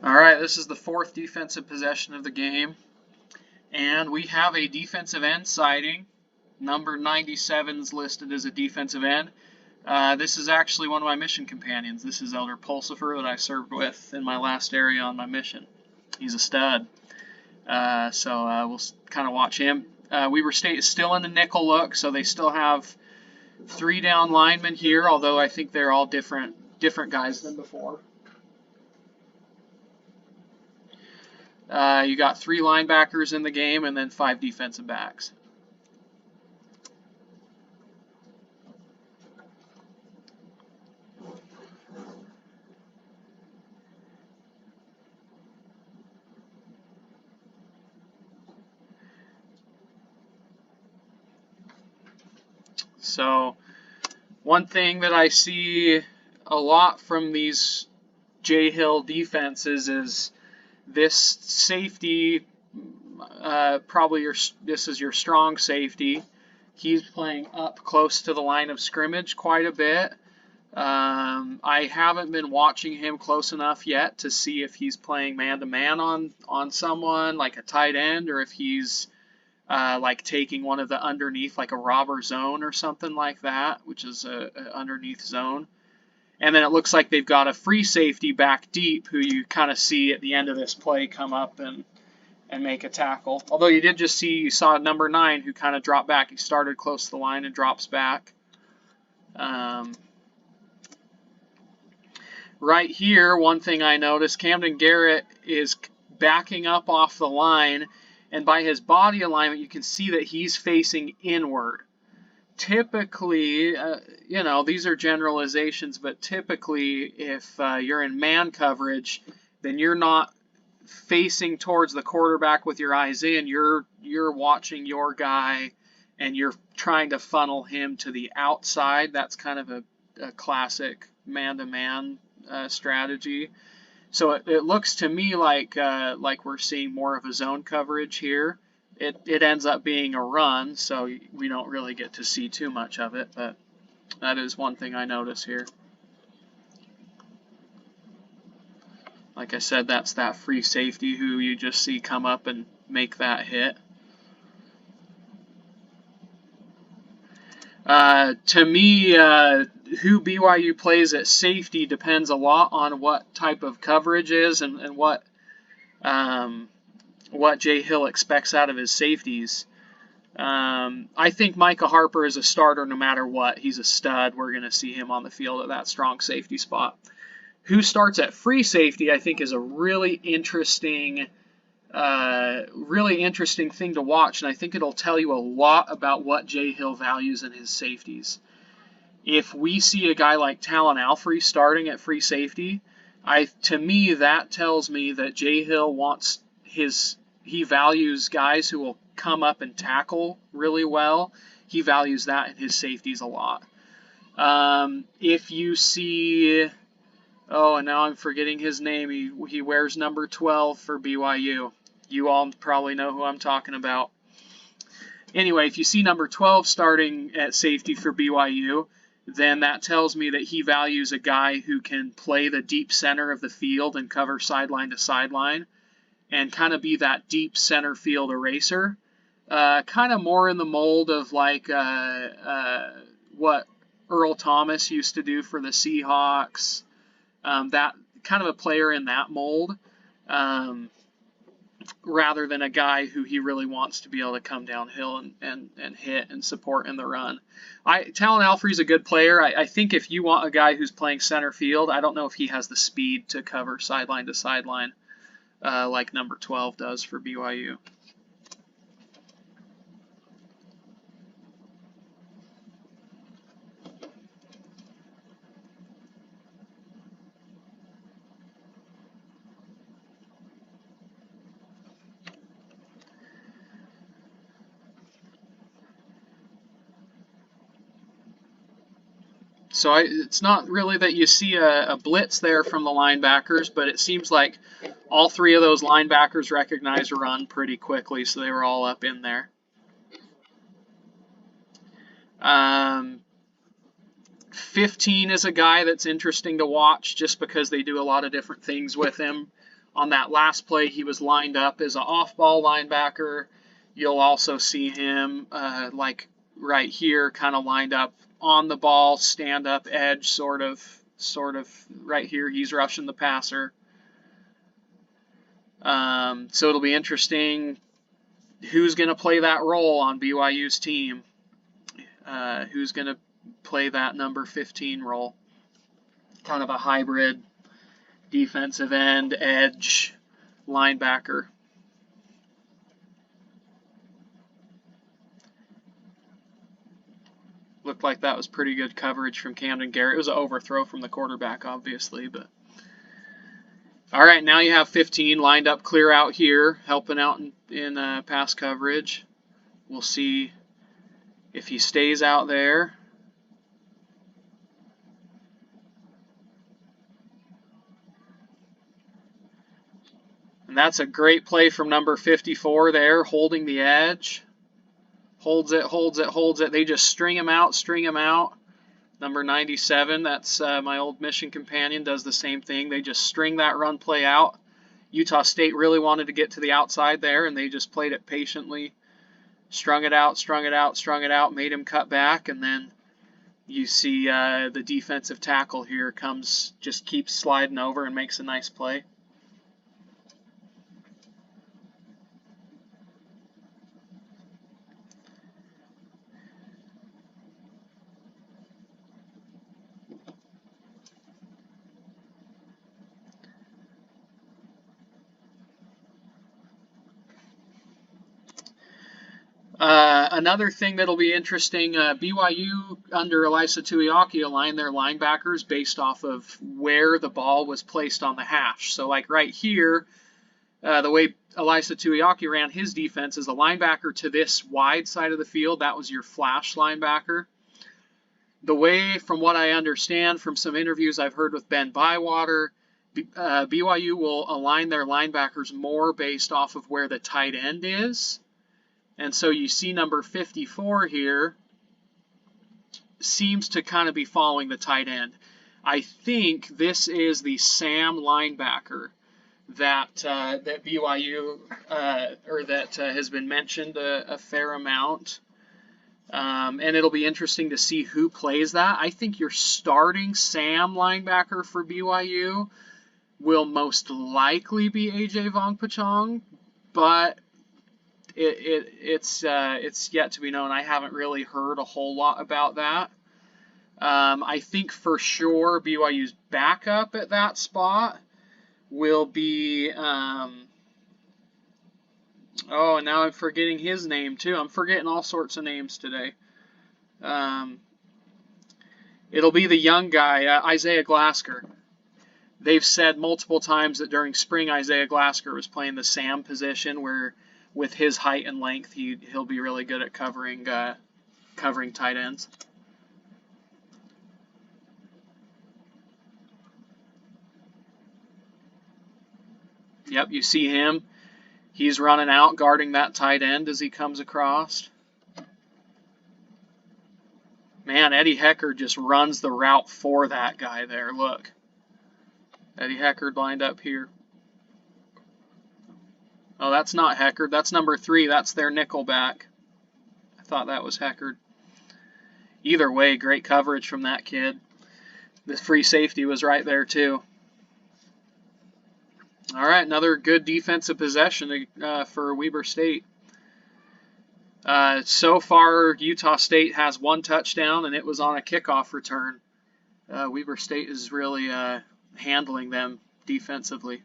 All right, this is the fourth defensive possession of the game, and we have a defensive end sighting. Number 97 is listed as a defensive end. This is actually one of my mission companions. This is Elder Pulsifer that I served with in my last area on my mission. He's a stud. So we'll kind of watch him. We were still in the nickel look, so they still have 3 down linemen here, although I think they're all different guys than before. You got 3 linebackers in the game and then 5 defensive backs. So one thing that I see a lot from these J Hill defenses is this safety, this is your strong safety. He's playing up close to the line of scrimmage quite a bit. I haven't been watching him close enough yet to see if he's playing man-to-man on someone like a tight end, or if he's like taking one of the underneath, like a robber zone or something like that, which is a underneath zone. And then it looks like they've got a free safety back deep who you kind of see at the end of this play come up and make a tackle. Although you saw number 9 who kind of dropped back. He started close to the line and drops back. Right here, one thing I noticed, Camden Garrett is backing up off the line, and by his body alignment, you can see that he's facing inward. Typically, these are generalizations, but typically if you're in man coverage, then you're not facing towards the quarterback with your eyes in. You're watching your guy, and you're trying to funnel him to the outside. That's kind of a classic man-to-man strategy. So it looks to me like we're seeing more of a zone coverage here. It ends up being a run, so we don't really get to see too much of it, but that is one thing I notice here. Like I said, that's that free safety who you just see come up and make that hit. To me, who BYU plays at safety depends a lot on what type of coverage is and what J Hill expects out of his safeties. I think Micah Harper is a starter no matter what. He's a stud. We're going to see him on the field at that strong safety spot. Who starts at free safety, I think, is a really interesting thing to watch, and I think it'll tell you a lot about what J Hill values in his safeties. If we see a guy like Talon Alfrey starting at free safety, to me that tells me that J Hill he values guys who will come up and tackle really well. He values that in his safeties a lot. If you see, and now I'm forgetting his name. He wears number 12 for BYU. You all probably know who I'm talking about. Anyway, if you see number 12 starting at safety for BYU, then that tells me that he values a guy who can play the deep center of the field and cover sideline to sideline and kind of be that deep center field eraser. Kind of more in the mold of like what Earl Thomas used to do for the Seahawks. That kind of a player in that mold, rather than a guy who he really wants to be able to come downhill and hit and support in the run. Talon Alfrey's a good player. I think if you want a guy who's playing center field, I don't know if he has the speed to cover sideline to sideline like number 12 does for BYU. So it's not really that you see a blitz there from the linebackers, but it seems like all 3 of those linebackers recognized a run pretty quickly, so they were all up in there. 15 is a guy that's interesting to watch just because they do a lot of different things with him On that last play, he was lined up as an off-ball linebacker. You'll also see him like right here, kind of lined up on the ball, stand-up edge, sort of right here. He's rushing the passer. So it'll be interesting who's going to play that role on BYU's team. Who's going to play that number 15 role? Kind of a hybrid defensive end, edge, linebacker. Looked like that was pretty good coverage from Camden Garrett. It was an overthrow from the quarterback, obviously, but all right, now you have 15 lined up clear out here, helping out in pass coverage. We'll see if he stays out there. And that's a great play from number 54 there, holding the edge. Holds it, holds it, holds it. They just string him out, string him out. Number 97, that's my old mission companion, does the same thing. They just string that run play out. Utah State really wanted to get to the outside there, and they just played it patiently. Strung it out, strung it out, strung it out, made him cut back, and then you see the defensive tackle here just keeps sliding over and makes a nice play. Another thing that'll be interesting, BYU under Elisa Tuiaki aligned their linebackers based off of where the ball was placed on the hash. So like right here, the way Elisa Tuiaki ran his defense is a linebacker to this wide side of the field. That was your flash linebacker. The way, from what I understand from some interviews I've heard with Ben Bywater, BYU will align their linebackers more based off of where the tight end is. And so you see number 54 here seems to kind of be following the tight end. I think this is the Sam linebacker that BYU or that has been mentioned a fair amount. And it'll be interesting to see who plays that. I think your starting Sam linebacker for BYU will most likely be AJ Vongpachong, but it's yet to be known. I haven't really heard a whole lot about that. I think for sure BYU's backup at that spot will be oh, and now I'm forgetting his name too. I'm forgetting all sorts of names today. It'll be the young guy, Isaiah Glasker. They've said multiple times that during spring Isaiah Glasker was playing the Sam position, where with his height and length he'll be really good at covering tight ends. Yep, you see him. He's running out, guarding that tight end as he comes across. Man, Eddie Hecker just runs the route for that guy there. Look. Eddie Hecker lined up here. Oh, that's not Heckard. That's number 3. That's their nickelback. I thought that was Heckard. Either way, great coverage from that kid. The free safety was right there too. All right, another good defensive possession for Weber State. So far, Utah State has 1 touchdown, and it was on a kickoff return. Weber State is really handling them defensively.